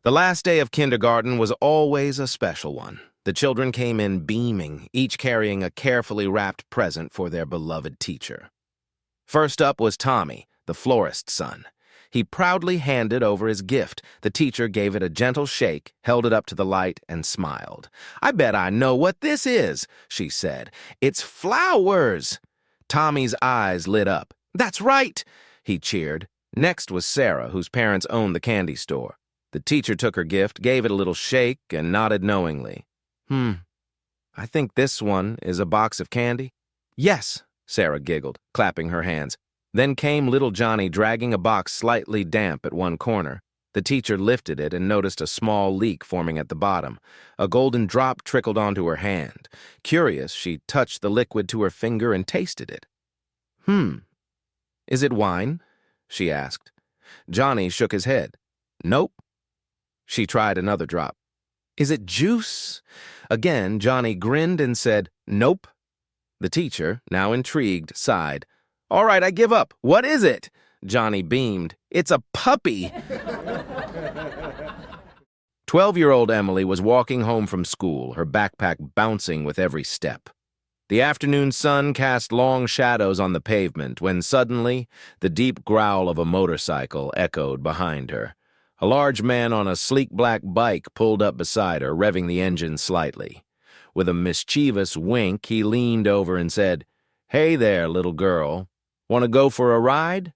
The last day of kindergarten was always a special one. The children came in beaming, each carrying a carefully wrapped present for their beloved teacher. First up was Tommy, the florist's son. He proudly handed over his gift. The teacher gave it a gentle shake, held it up to the light, and smiled. "I bet I know what this is," she said. "It's flowers." Tommy's eyes lit up. "That's right," he cheered. Next was Sarah, whose parents owned the candy store. The teacher took her gift, gave it a little shake, and nodded knowingly. I think this one is a box of candy." "Yes," Sarah giggled, clapping her hands. Then came little Johnny dragging a box slightly damp at one corner. The teacher lifted it and noticed a small leak forming at the bottom. A golden drop trickled onto her hand. Curious, she touched the liquid to her finger and tasted it. "Is it wine?" she asked. Johnny shook his head. "Nope." She tried another drop. "Is it juice?" Again, Johnny grinned and said, "Nope." The teacher, now intrigued, sighed. "All right, I give up. What is it?" Johnny beamed. "It's a puppy." 12-year-old Emily was walking home from school, her backpack bouncing with every step. The afternoon sun cast long shadows on the pavement when suddenly the deep growl of a motorcycle echoed behind her. A large man on a sleek black bike pulled up beside her, revving the engine slightly. With a mischievous wink, he leaned over and said, "Hey there, little girl. Want to go for a ride?"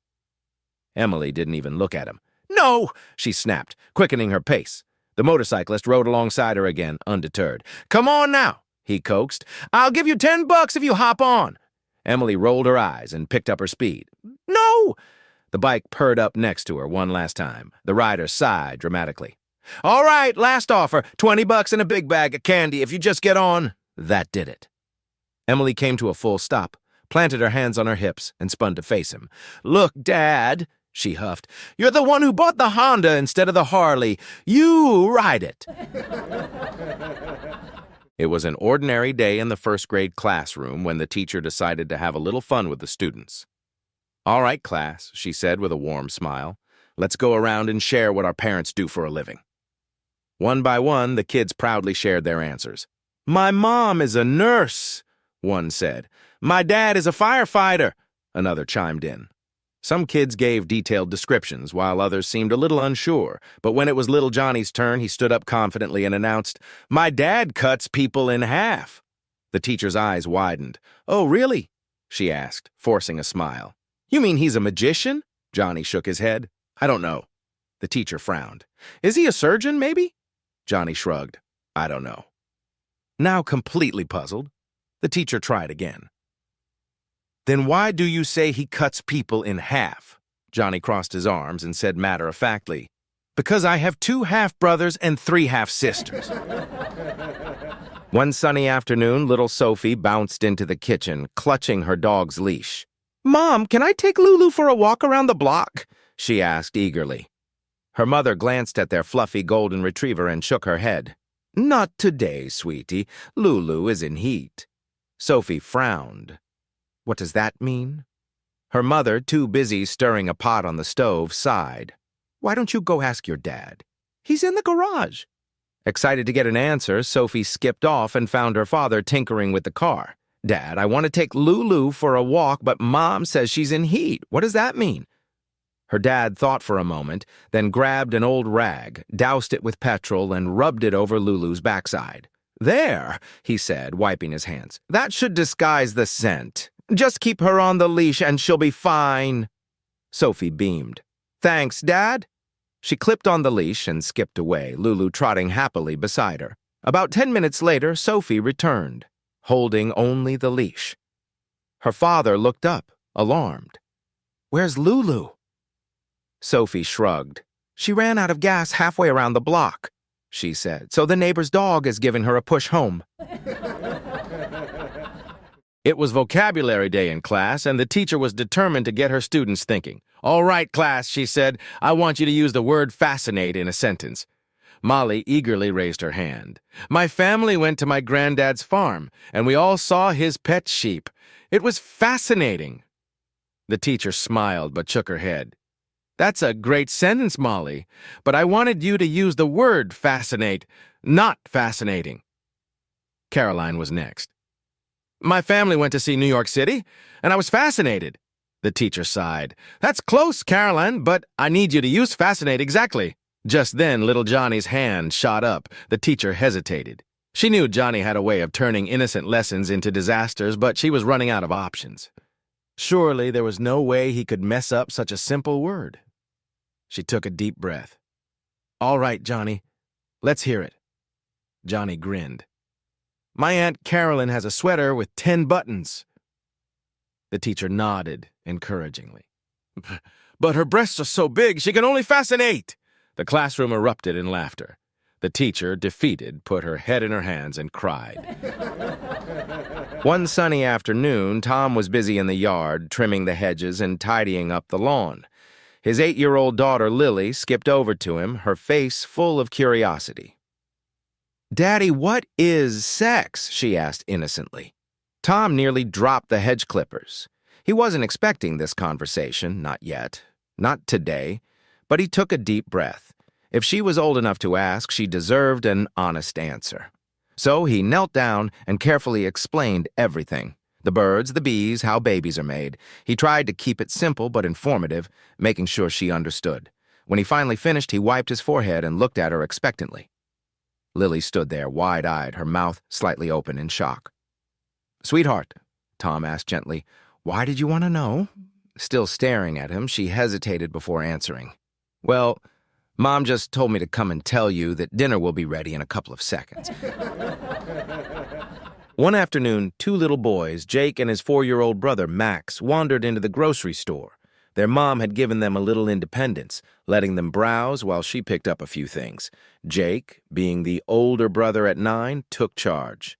Emily didn't even look at him. "No!" she snapped, quickening her pace. The motorcyclist rode alongside her again, undeterred. "Come on now," he coaxed. "I'll give you $10 if you hop on." Emily rolled her eyes and picked up her speed. "No!" The bike purred up next to her one last time. The rider sighed dramatically. "All right, last offer, $20 and a big bag of candy if you just get on." That did it. Emily came to a full stop, planted her hands on her hips, and spun to face him. "Look, Dad," she huffed, "you're the one who bought the Honda instead of the Harley. You ride it." It was an ordinary day in the first-grade classroom when the teacher decided to have a little fun with the students. "All right, class," she said with a warm smile. "Let's go around and share what our parents do for a living." One by one, the kids proudly shared their answers. "My mom is a nurse," one said. "My dad is a firefighter," another chimed in. Some kids gave detailed descriptions, while others seemed a little unsure. But when it was little Johnny's turn, he stood up confidently and announced, "My dad cuts people in half." The teacher's eyes widened. "Oh, really?" she asked, forcing a smile. "You mean he's a magician?" Johnny shook his head. "I don't know." The teacher frowned. "Is he a surgeon, maybe?" Johnny shrugged. "I don't know." Now completely puzzled, the teacher tried again. "Then why do you say he cuts people in half?" Johnny crossed his arms and said matter-of-factly, "Because I have 2 half-brothers and 3 half-sisters." One sunny afternoon, little Sophie bounced into the kitchen, clutching her dog's leash. "Mom, can I take Lulu for a walk around the block?" she asked eagerly. Her mother glanced at their fluffy golden retriever and shook her head. "Not today, sweetie. Lulu is in heat." Sophie frowned. "What does that mean?" Her mother, too busy stirring a pot on the stove, sighed. "Why don't you go ask your dad? He's in the garage." Excited to get an answer, Sophie skipped off and found her father tinkering with the car. "Dad, I want to take Lulu for a walk, but Mom says she's in heat. What does that mean?" Her dad thought for a moment, then grabbed an old rag, doused it with petrol, and rubbed it over Lulu's backside. "There," he said, wiping his hands. "That should disguise the scent. Just keep her on the leash and she'll be fine." Sophie beamed. "Thanks, Dad." She clipped on the leash and skipped away, Lulu trotting happily beside her. About 10 minutes later, Sophie returned, holding only the leash. Her father looked up, alarmed. "Where's Lulu?" Sophie shrugged. "She ran out of gas halfway around the block," she said, "so the neighbor's dog is giving her a push home." It was vocabulary day in class, and the teacher was determined to get her students thinking. "All right, class," she said, "I want you to use the word fascinate in a sentence." Molly eagerly raised her hand. "My family went to my granddad's farm, and we all saw his pet sheep. It was fascinating." The teacher smiled but shook her head. That's a great sentence, Molly, but I wanted you to use the word fascinate, not fascinating. Caroline was next. My family went to see New York City, and I was fascinated. The teacher sighed. That's close, Caroline, but I need you to use fascinate exactly. Just then, little Johnny's hand shot up. The teacher hesitated. She knew Johnny had a way of turning innocent lessons into disasters, but she was running out of options. Surely there was no way he could mess up such a simple word. She took a deep breath. All right, Johnny, let's hear it. Johnny grinned. My Aunt Carolyn has a sweater with 10 buttons. The teacher nodded encouragingly. But her breasts are so big, she can only fasten 8. The classroom erupted in laughter. The teacher, defeated, put her head in her hands and cried. One sunny afternoon, Tom was busy in the yard, trimming the hedges and tidying up the lawn. His 8-year-old daughter, Lily, skipped over to him, her face full of curiosity. Daddy, what is sex? She asked innocently. Tom nearly dropped the hedge clippers. He wasn't expecting this conversation, not yet, not today, but he took a deep breath. If she was old enough to ask, she deserved an honest answer. So he knelt down and carefully explained everything. The birds, the bees, how babies are made. He tried to keep it simple but informative, making sure she understood. When he finally finished, he wiped his forehead and looked at her expectantly. Lily stood there, wide-eyed, her mouth slightly open in shock. Sweetheart, Tom asked gently, why did you want to know? Still staring at him, she hesitated before answering. Well, Mom just told me to come and tell you that dinner will be ready in a couple of seconds. One afternoon, 2 little boys, Jake and his 4-year-old brother, Max, wandered into the grocery store. Their mom had given them a little independence, letting them browse while she picked up a few things. Jake, being the older brother at 9, took charge.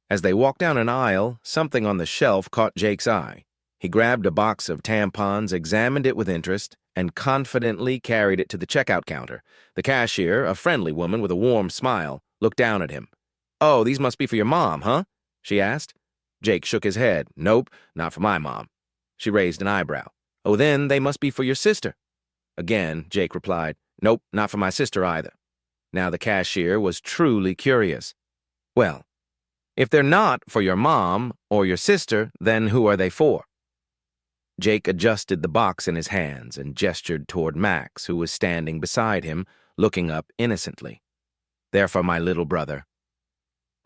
As they walked down an aisle, something on the shelf caught Jake's eye. He grabbed a box of tampons, examined it with interest, and confidently carried it to the checkout counter. The cashier, a friendly woman with a warm smile, looked down at him. Oh, these must be for your mom, huh? She asked. Jake shook his head. Nope, not for my mom. She raised an eyebrow. Oh, then they must be for your sister. Again, Jake replied. Nope, not for my sister either. Now the cashier was truly curious. Well, if they're not for your mom or your sister, then who are they for? Jake adjusted the box in his hands and gestured toward Max, who was standing beside him, looking up innocently. They're for my little brother.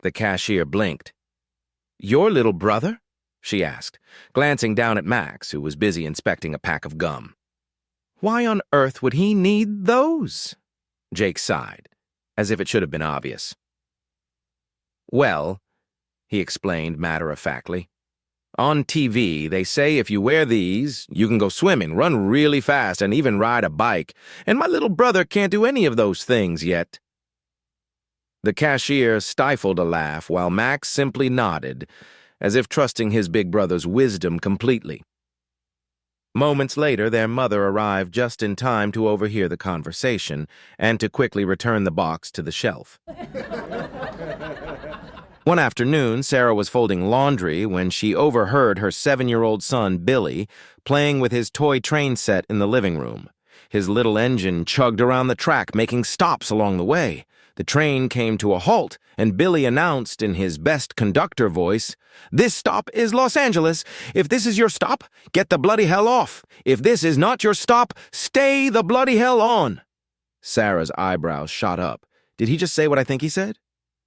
The cashier blinked. Your little brother? She asked, glancing down at Max, who was busy inspecting a pack of gum. Why on earth would he need those? Jake sighed, as if it should have been obvious. Well, he explained matter-of-factly, on TV, they say if you wear these, you can go swimming, run really fast, and even ride a bike, and my little brother can't do any of those things yet. The cashier stifled a laugh while Max simply nodded, as if trusting his big brother's wisdom completely. Moments later, their mother arrived just in time to overhear the conversation and to quickly return the box to the shelf. One afternoon, Sarah was folding laundry when she overheard her 7-year-old son, Billy, playing with his toy train set in the living room. His little engine chugged around the track, making stops along the way. The train came to a halt, and Billy announced in his best conductor voice, "This stop is Los Angeles. If this is your stop, get the bloody hell off. If this is not your stop, stay the bloody hell on." Sarah's eyebrows shot up. Did he just say what I think he said?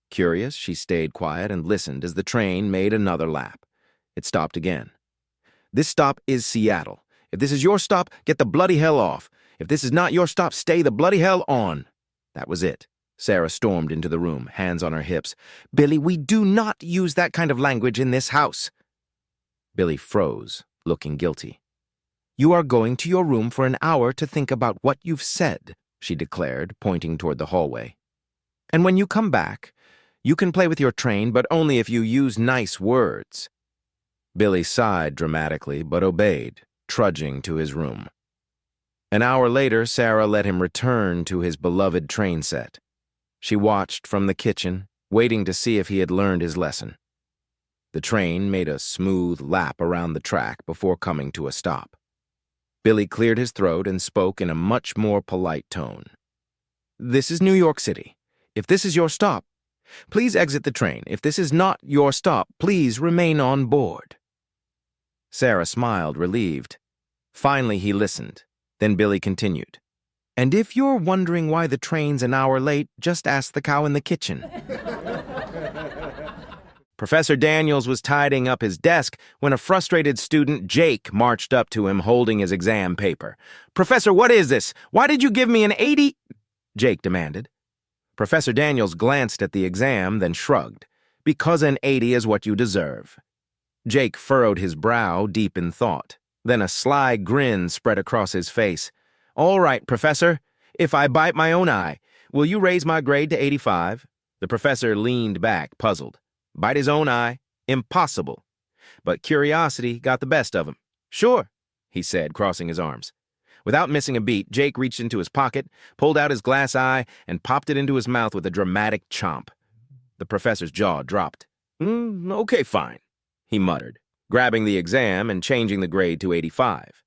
Curious, she stayed quiet and listened as the train made another lap. It stopped again. "This stop is Seattle. If this is your stop, get the bloody hell off. If this is not your stop, stay the bloody hell on." That was it. Sarah stormed into the room, hands on her hips. "Billy, we do not use that kind of language in this house." Billy froze, looking guilty. "You are going to your room for an hour to think about what you've said," she declared, pointing toward the hallway. "And when you come back, you can play with your train, but only if you use nice words." Billy sighed dramatically, but obeyed, trudging to his room. An hour later, Sarah let him return to his beloved train set. She watched from the kitchen, waiting to see if he had learned his lesson. The train made a smooth lap around the track before coming to a stop. Billy cleared his throat and spoke in a much more polite tone. "This is New York City. If this is your stop, please exit the train. If this is not your stop, please remain on board." Sarah smiled, relieved. Finally, he listened. Then Billy continued. "And if you're wondering why the train's an hour late, just ask the cow in the kitchen." Professor Daniels was tidying up his desk when a frustrated student, Jake, marched up to him holding his exam paper. "Professor, what is this? Why did you give me an 80? Jake demanded. Professor Daniels glanced at the exam, then shrugged. "Because an 80 is what you deserve." Jake furrowed his brow, deep in thought. Then a sly grin spread across his face. "All right, Professor. If I bite my own eye, will you raise my grade to 85? The professor leaned back, puzzled. Bite his own eye? Impossible. But curiosity got the best of him. "Sure," he said, crossing his arms. Without missing a beat, Jake reached into his pocket, pulled out his glass eye, and popped it into his mouth with a dramatic chomp. The professor's jaw dropped. Okay, fine," he muttered, grabbing the exam and changing the grade to 85.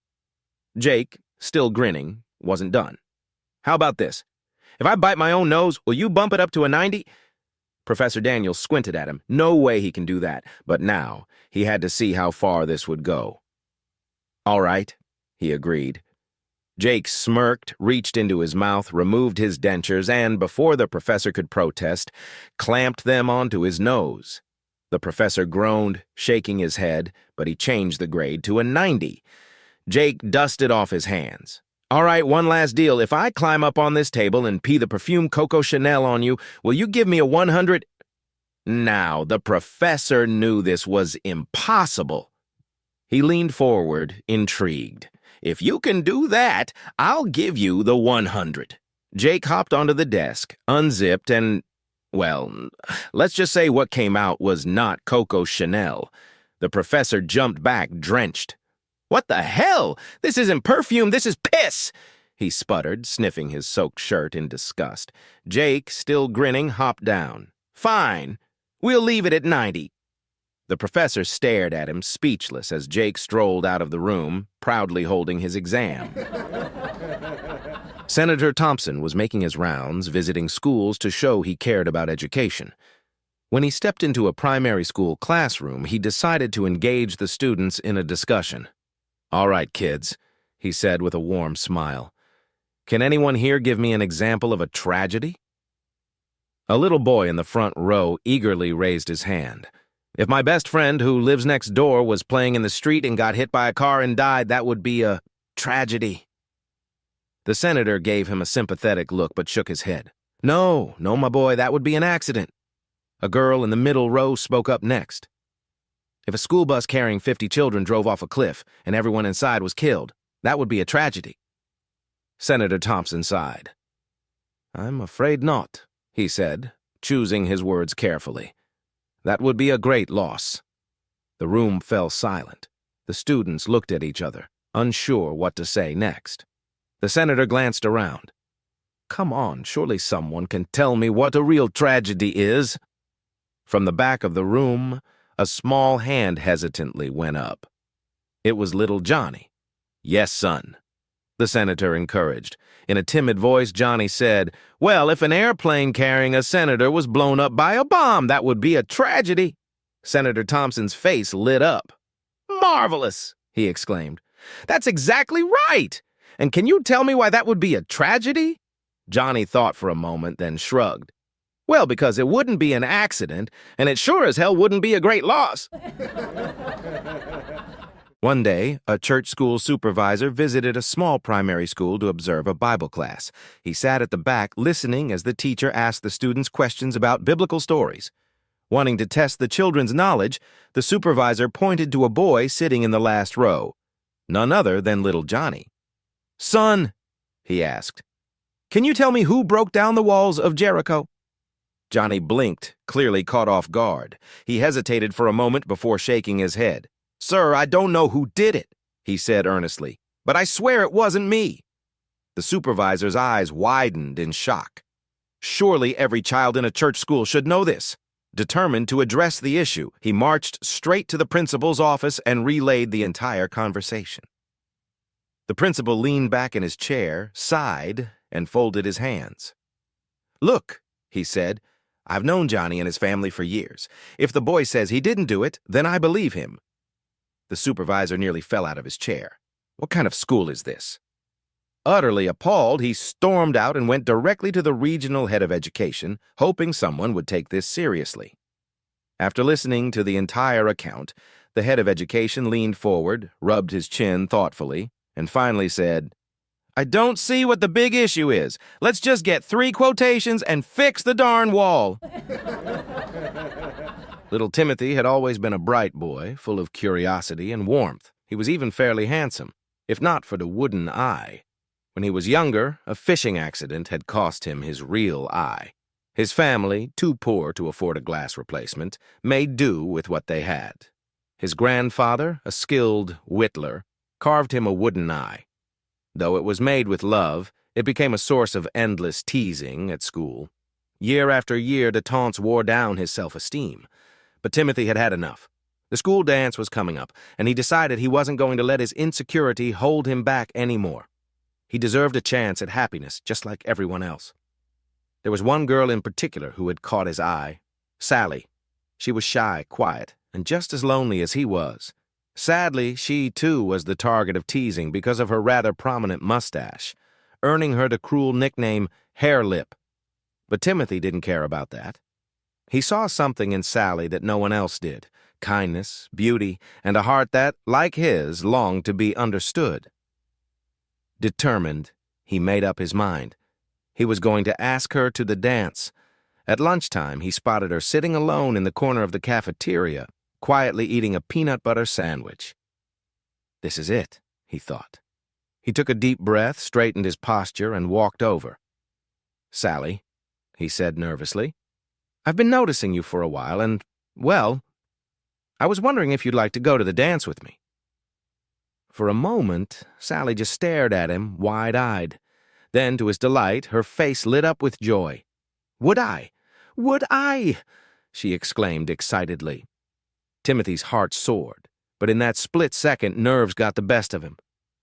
Jake, still grinning, wasn't done. "How about this? If I bite my own nose, will you bump it up to a 90? Professor Daniels squinted at him. No way he can do that, but now he had to see how far this would go. "All right," he agreed. Jake smirked, reached into his mouth, removed his dentures, and, before the professor could protest, clamped them onto his nose. The professor groaned, shaking his head, but he changed the grade to a 90. Jake dusted off his hands. "All right, one last deal. If I climb up on this table and pee the perfume Coco Chanel on you, will you give me a 100? Now, the professor knew this was impossible. He leaned forward, intrigued. "If you can do that, I'll give you the 100. Jake hopped onto the desk, unzipped, and, well, let's just say what came out was not Coco Chanel. The professor jumped back, drenched. "What the hell? This isn't perfume, this is piss!" he sputtered, sniffing his soaked shirt in disgust. Jake, still grinning, hopped down. "Fine. We'll leave it at 90. The professor stared at him, speechless, as Jake strolled out of the room, proudly holding his exam. Senator Thompson was making his rounds, visiting schools to show he cared about education. When he stepped into a primary school classroom, he decided to engage the students in a discussion. "All right, kids," he said with a warm smile. "Can anyone here give me an example of a tragedy?" A little boy in the front row eagerly raised his hand. "If my best friend who lives next door was playing in the street and got hit by a car and died, that would be a tragedy." The senator gave him a sympathetic look but shook his head. No, my boy, that would be an accident." A girl in the middle row spoke up next. "If a school bus carrying 50 children drove off a cliff and everyone inside was killed, that would be a tragedy." Senator Thompson sighed. "I'm afraid not," he said, choosing his words carefully. "That would be a great loss." The room fell silent. The students looked at each other, unsure what to say next. The senator glanced around. "Come on, surely someone can tell me what a real tragedy is." From the back of the room, a small hand hesitantly went up. It was little Johnny. "Yes, son," the senator encouraged. In a timid voice, Johnny said, "Well, if an airplane carrying a senator was blown up by a bomb, that would be a tragedy." Senator Thompson's face lit up. "Marvelous!" he exclaimed. "That's exactly right! And can you tell me why that would be a tragedy?" Johnny thought for a moment, then shrugged. "Well, because it wouldn't be an accident, and it sure as hell wouldn't be a great loss." One day, a church school supervisor visited a small primary school to observe a Bible class. He sat at the back listening as the teacher asked the students questions about biblical stories. Wanting to test the children's knowledge, the supervisor pointed to a boy sitting in the last row, none other than little Johnny. "Son," he asked, "can you tell me who broke down the walls of Jericho?" Johnny blinked, clearly caught off guard. He hesitated for a moment before shaking his head. "Sir, I don't know who did it," he said earnestly, "but I swear it wasn't me." The supervisor's eyes widened in shock. Surely every child in a church school should know this. Determined to address the issue, he marched straight to the principal's office and relayed the entire conversation. The principal leaned back in his chair, sighed, and folded his hands. "Look," he said, "I've known Johnny and his family for years. If the boy says he didn't do it, then I believe him." The supervisor nearly fell out of his chair. What kind of school is this? Utterly appalled, he stormed out and went directly to the regional head of education, hoping someone would take this seriously. After listening to the entire account, the head of education leaned forward, rubbed his chin thoughtfully, and finally said, "I don't see what the big issue is. Let's just get 3 quotations and fix the darn wall." Little Timothy had always been a bright boy, full of curiosity and warmth. He was even fairly handsome, if not for the wooden eye. When he was younger, a fishing accident had cost him his real eye. His family, too poor to afford a glass replacement, made do with what they had. His grandfather, a skilled whittler, carved him a wooden eye. Though it was made with love, it became a source of endless teasing at school. Year after year, the taunts wore down his self-esteem. But Timothy had had enough. The school dance was coming up, and he decided he wasn't going to let his insecurity hold him back anymore. He deserved a chance at happiness, just like everyone else. There was one girl in particular who had caught his eye, Sally. She was shy, quiet, and just as lonely as he was. Sadly, she too was the target of teasing because of her rather prominent mustache, earning her the cruel nickname Hair Lip. But Timothy didn't care about that. He saw something in Sally that no one else did: kindness, beauty, and a heart that, like his, longed to be understood. Determined, he made up his mind. He was going to ask her to the dance. At lunchtime, he spotted her sitting alone in the corner of the cafeteria, quietly eating a peanut butter sandwich. This is it, he thought. He took a deep breath, straightened his posture, and walked over. "Sally," he said nervously, "I've been noticing you for a while, and, well, I was wondering if you'd like to go to the dance with me." For a moment, Sally just stared at him, wide-eyed. Then, to his delight, her face lit up with joy. "Would I? Would I?" she exclaimed excitedly. Timothy's heart soared, but in that split second, nerves got the best of him.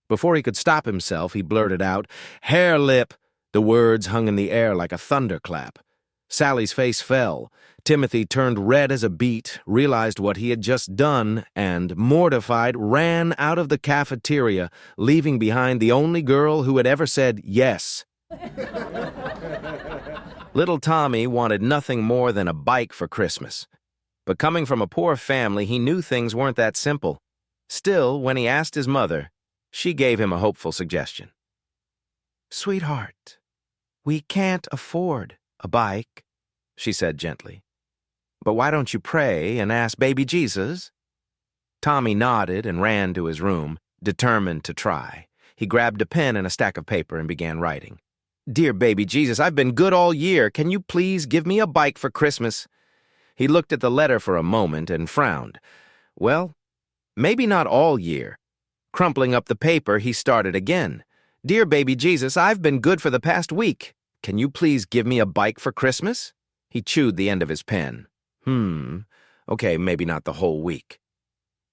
Before he could stop himself, he blurted out, "Hair Lip!" The words hung in the air like a thunderclap. Sally's face fell. Timothy turned red as a beet, realized what he had just done, and, mortified, ran out of the cafeteria, leaving behind the only girl who had ever said yes. Little Tommy wanted nothing more than a bike for Christmas. But coming from a poor family, he knew things weren't that simple. Still, when he asked his mother, she gave him a hopeful suggestion. "Sweetheart, we can't afford a bike," she said gently. "But why don't you pray and ask baby Jesus?" Tommy nodded and ran to his room, determined to try. He grabbed a pen and a stack of paper and began writing. "Dear baby Jesus, I've been good all year. Can you please give me a bike for Christmas?" He looked at the letter for a moment and frowned. Well, maybe not all year. Crumpling up the paper, he started again. "Dear baby Jesus, I've been good for the past week. Can you please give me a bike for Christmas?" He chewed the end of his pen. Okay, maybe not the whole week.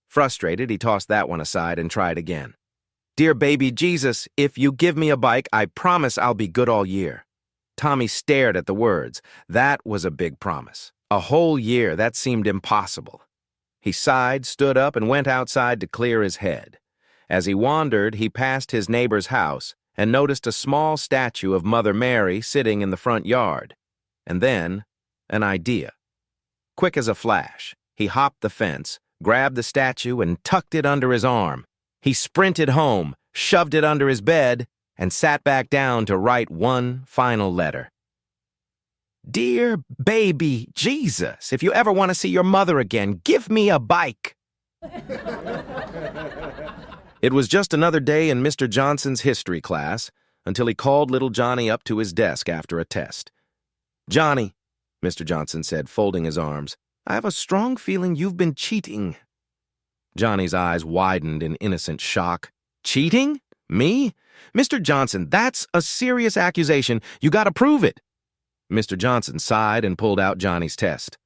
Frustrated, he tossed that one aside and tried again. "Dear baby Jesus, if you give me a bike, I promise I'll be good all year." Tommy stared at the words. That was a big promise. A whole year, that seemed impossible. He sighed, stood up, and went outside to clear his head. As he wandered, he passed his neighbor's house and noticed a small statue of Mother Mary sitting in the front yard. And then, an idea. Quick as a flash, he hopped the fence, grabbed the statue, and tucked it under his arm. He sprinted home, shoved it under his bed, and sat back down to write one final letter. "Dear baby Jesus, if you ever want to see your mother again, give me a bike." It was just another day in Mr. Johnson's history class until he called little Johnny up to his desk after a test. "Johnny," Mr. Johnson said, folding his arms, "I have a strong feeling you've been cheating." Johnny's eyes widened in innocent shock. "Cheating? Me? Mr. Johnson, that's a serious accusation. You gotta prove it." Mr. Johnson sighed and pulled out Johnny's test.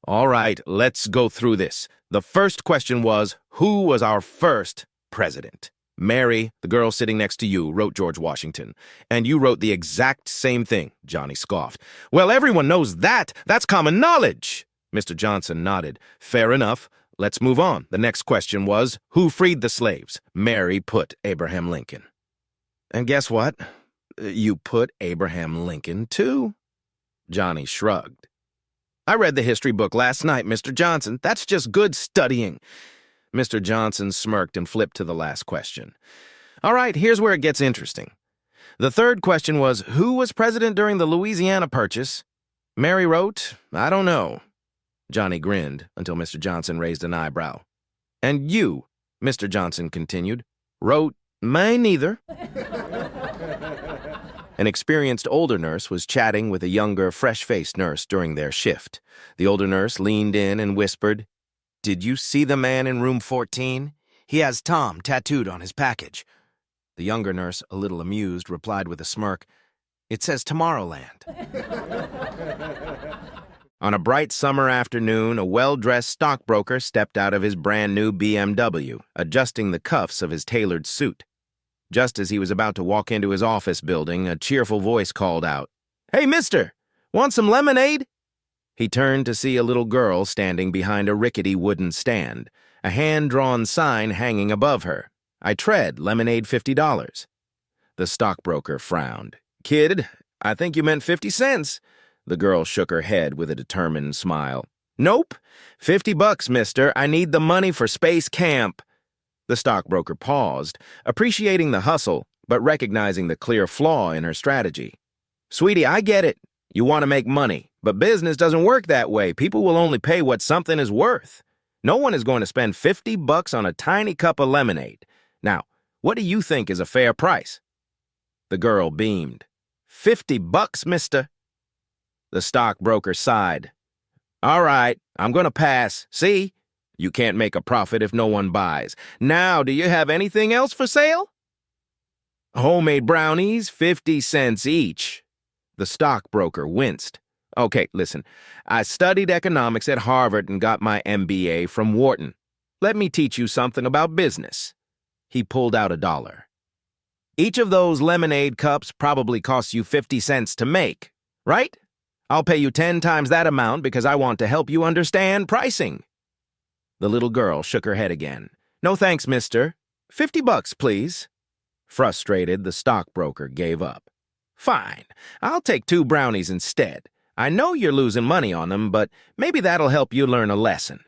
"All right, let's go through this. The first question was, who was our first president?" Mary, the girl sitting next to you, wrote George Washington. And you wrote the exact same thing, Johnny scoffed. Well, everyone knows that. That's common knowledge. Mr. Johnson nodded. Fair enough. Let's move on. The next question was, who freed the slaves? Mary put Abraham Lincoln. And guess what? You put Abraham Lincoln, too. Johnny shrugged. I read the history book last night, Mr. Johnson. That's just good studying. Mr. Johnson smirked and flipped to the last question. All right, here's where it gets interesting. The third question was, who was president during the Louisiana Purchase? Mary wrote, I don't know. Johnny grinned until Mr. Johnson raised an eyebrow. And you, Mr. Johnson continued, wrote, me neither. An experienced older nurse was chatting with a younger, fresh-faced nurse during their shift. The older nurse leaned in and whispered, Did you see the man in room 14? He has Tom tattooed on his package. The younger nurse, a little amused, replied with a smirk, It says Tomorrowland. On a bright summer afternoon, a well-dressed stockbroker stepped out of his brand-new BMW, adjusting the cuffs of his tailored suit. Just as he was about to walk into his office building, a cheerful voice called out, Hey, mister, want some lemonade? He turned to see a little girl standing behind a rickety wooden stand, a hand-drawn sign hanging above her. I tread, lemonade $50. The stockbroker frowned. Kid, I think you meant 50 cents. The girl shook her head with a determined smile. Nope, $50, mister. I need the money for space camp. The stockbroker paused, appreciating the hustle, but recognizing the clear flaw in her strategy. Sweetie, I get it. You want to make money, but business doesn't work that way. People will only pay what something is worth. No one is going to spend $50 on a tiny cup of lemonade. Now, what do you think is a fair price? The girl beamed. $50, mister. The stockbroker sighed. All right, I'm going to pass. See? You can't make a profit if no one buys. Now, do you have anything else for sale? Homemade brownies, 50 cents each. The stockbroker winced. Okay, listen, I studied economics at Harvard and got my MBA from Wharton. Let me teach you something about business. He pulled out $1. Each of those lemonade cups probably costs you 50 cents to make, right? I'll pay you 10 times that amount because I want to help you understand pricing. The little girl shook her head again. No thanks, mister. $50, please. Frustrated, the stockbroker gave up. Fine, I'll take 2 brownies instead. I know you're losing money on them, but maybe that'll help you learn a lesson.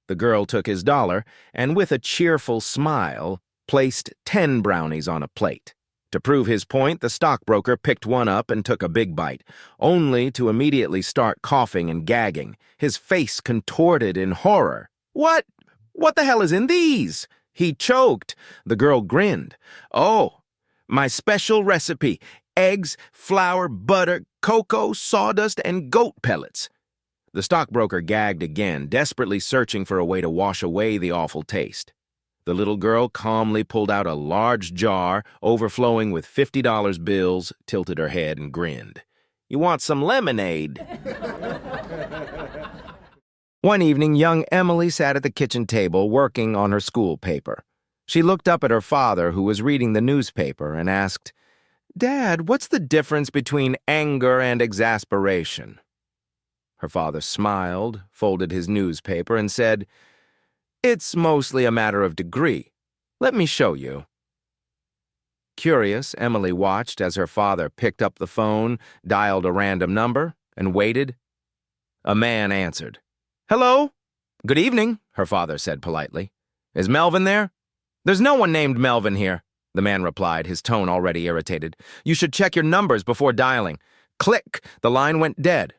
The girl took his $1 and, with a cheerful smile, placed 10 brownies on a plate. To prove his point, the stockbroker picked one up and took a big bite, only to immediately start coughing and gagging, his face contorted in horror. What? What the hell is in these? He choked. The girl grinned. Oh, my special recipe. Eggs, flour, butter, cocoa, sawdust, and goat pellets. The stockbroker gagged again, desperately searching for a way to wash away the awful taste. The little girl calmly pulled out a large jar, overflowing with $50 bills, tilted her head, and grinned. You want some lemonade? One evening, young Emily sat at the kitchen table working on her school paper. She looked up at her father, who was reading the newspaper, and asked, Dad, what's the difference between anger and exasperation? Her father smiled, folded his newspaper, and said, It's mostly a matter of degree. Let me show you. Curious, Emily watched as her father picked up the phone, dialed a random number, and waited. A man answered. Hello? Good evening, her father said politely. Is Melvin there? There's no one named Melvin here, the man replied, his tone already irritated. You should check your numbers before dialing. Click, the line went dead.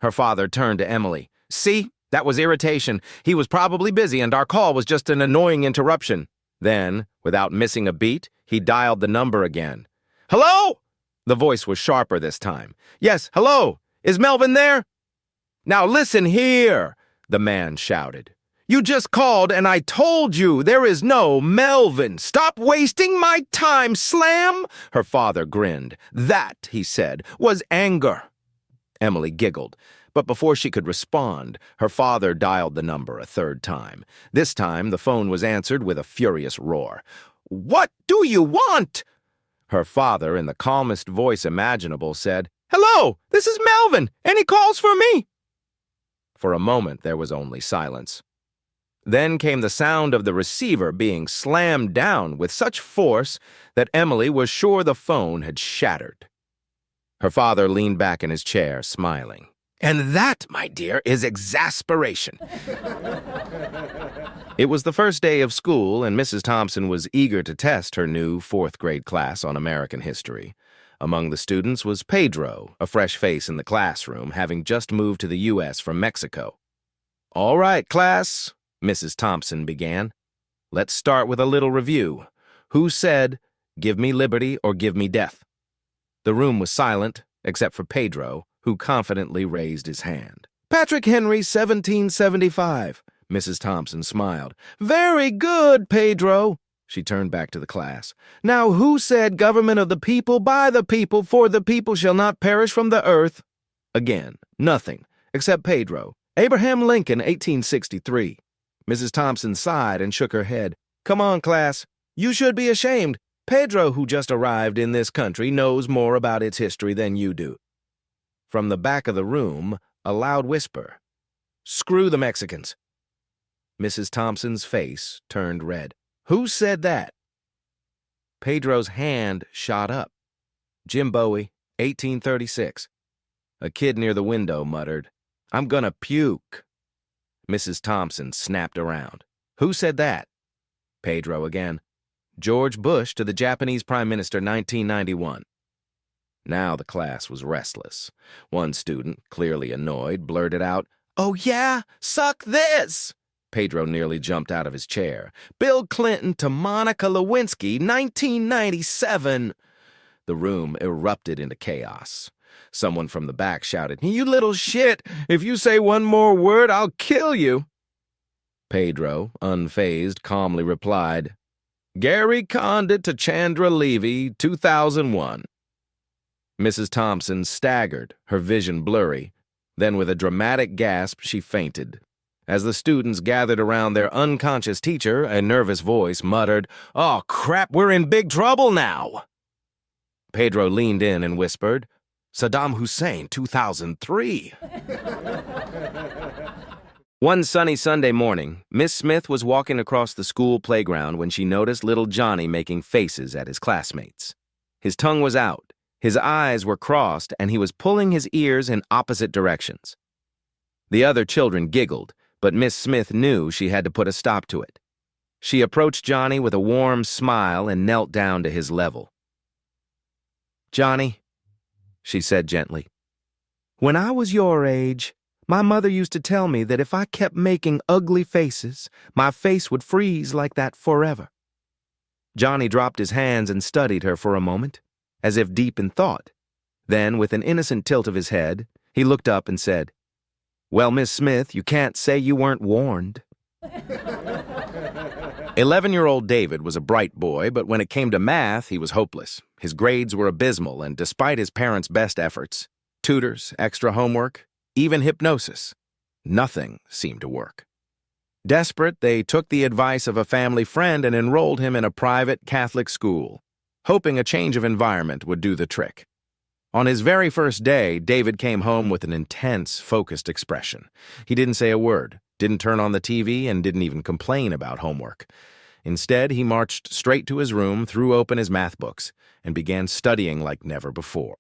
Her father turned to Emily. See, that was irritation. He was probably busy and our call was just an annoying interruption. Then, without missing a beat, he dialed the number again. Hello? The voice was sharper this time. Yes, hello. Is Melvin there? Now listen here, the man shouted. You just called and I told you there is no Melvin. Stop wasting my time, Slam! Her father grinned. That, he said, was anger. Emily giggled, but before she could respond, her father dialed the number a third time. This time, the phone was answered with a furious roar. "What do you want?" Her father, in the calmest voice imaginable, said, "Hello, this is Melvin. Any calls for me?" For a moment, there was only silence. Then came the sound of the receiver being slammed down with such force that Emily was sure the phone had shattered. Her father leaned back in his chair, smiling. "And that, my dear, is exasperation." It was the first day of school, and Mrs. Thompson was eager to test her new fourth-grade class on American history. Among the students was Pedro, a fresh face in the classroom, having just moved to the U.S. from Mexico. "All right, class," Mrs. Thompson began. "Let's start with a little review. Who said, 'Give me liberty or give me death'?" The room was silent, except for Pedro, who confidently raised his hand. "Patrick Henry, 1775. Mrs. Thompson smiled. "Very good, Pedro." She turned back to the class. "Now who said, 'Government of the people, by the people, for the people shall not perish from the earth'?" Again, nothing, except Pedro. "Abraham Lincoln, 1863. Mrs. Thompson sighed and shook her head. "Come on, class. You should be ashamed. Pedro, who just arrived in this country, knows more about its history than you do." From the back of the room, a loud whisper. "Screw the Mexicans." Mrs. Thompson's face turned red. "Who said that?" Pedro's hand shot up. "Jim Bowie, 1836. A kid near the window muttered, "I'm gonna puke." Mrs. Thompson snapped around. "Who said that?" Pedro again. "George Bush to the Japanese Prime Minister, 1991. Now the class was restless. One student, clearly annoyed, blurted out, "Oh yeah? Suck this!" Pedro nearly jumped out of his chair. "Bill Clinton to Monica Lewinsky, 1997. The room erupted into chaos. Someone from the back shouted, "You little shit! If you say one more word, I'll kill you!" Pedro, unfazed, calmly replied, "Gary Condit to Chandra Levy, 2001. Mrs. Thompson staggered, her vision blurry. Then with a dramatic gasp, she fainted. As the students gathered around their unconscious teacher, a nervous voice muttered, "Oh, crap, we're in big trouble now." Pedro leaned in and whispered, "Saddam Hussein, 2003. One sunny Sunday morning, Miss Smith was walking across the school playground when she noticed little Johnny making faces at his classmates. His tongue was out, his eyes were crossed, and he was pulling his ears in opposite directions. The other children giggled, but Miss Smith knew she had to put a stop to it. She approached Johnny with a warm smile and knelt down to his level. "Johnny," she said gently, "when I was your age, my mother used to tell me that if I kept making ugly faces, my face would freeze like that forever." Johnny dropped his hands and studied her for a moment, as if deep in thought. Then, with an innocent tilt of his head, he looked up and said, "Well, Miss Smith, you can't say you weren't warned." 11-year-old David was a bright boy, but when it came to math, he was hopeless. His grades were abysmal, and despite his parents' best efforts, tutors, extra homework, even hypnosis, nothing seemed to work. Desperate, they took the advice of a family friend and enrolled him in a private Catholic school, hoping a change of environment would do the trick. On his very first day, David came home with an intense, focused expression. He didn't say a word, didn't turn on the TV, and didn't even complain about homework. Instead, he marched straight to his room, threw open his math books, and began studying like never before.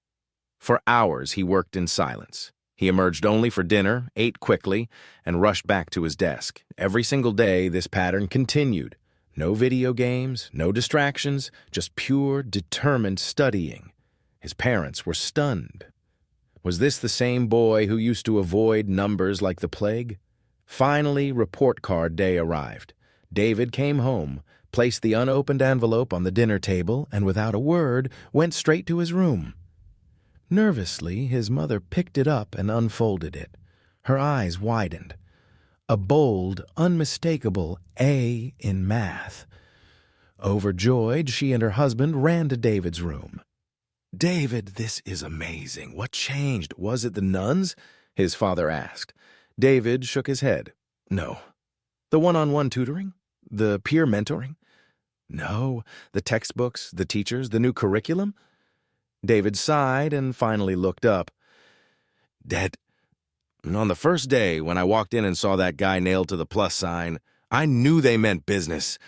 For hours, he worked in silence. He emerged only for dinner, ate quickly, and rushed back to his desk. Every single day, this pattern continued. No video games, no distractions, just pure, determined studying. His parents were stunned. Was this the same boy who used to avoid numbers like the plague? Finally, report card day arrived. David came home, placed the unopened envelope on the dinner table, and without a word, went straight to his room. Nervously, his mother picked it up and unfolded it. Her eyes widened. A bold, unmistakable A in math. Overjoyed, she and her husband ran to David's room. David, this is amazing. What changed? Was it the nuns? His father asked. David shook his head. No. The one-on-one tutoring? The peer mentoring? No. The textbooks, the teachers, the new curriculum? David sighed and finally looked up. Dad, on the first day when I walked in and saw that guy nailed to the plus sign, I knew they meant business.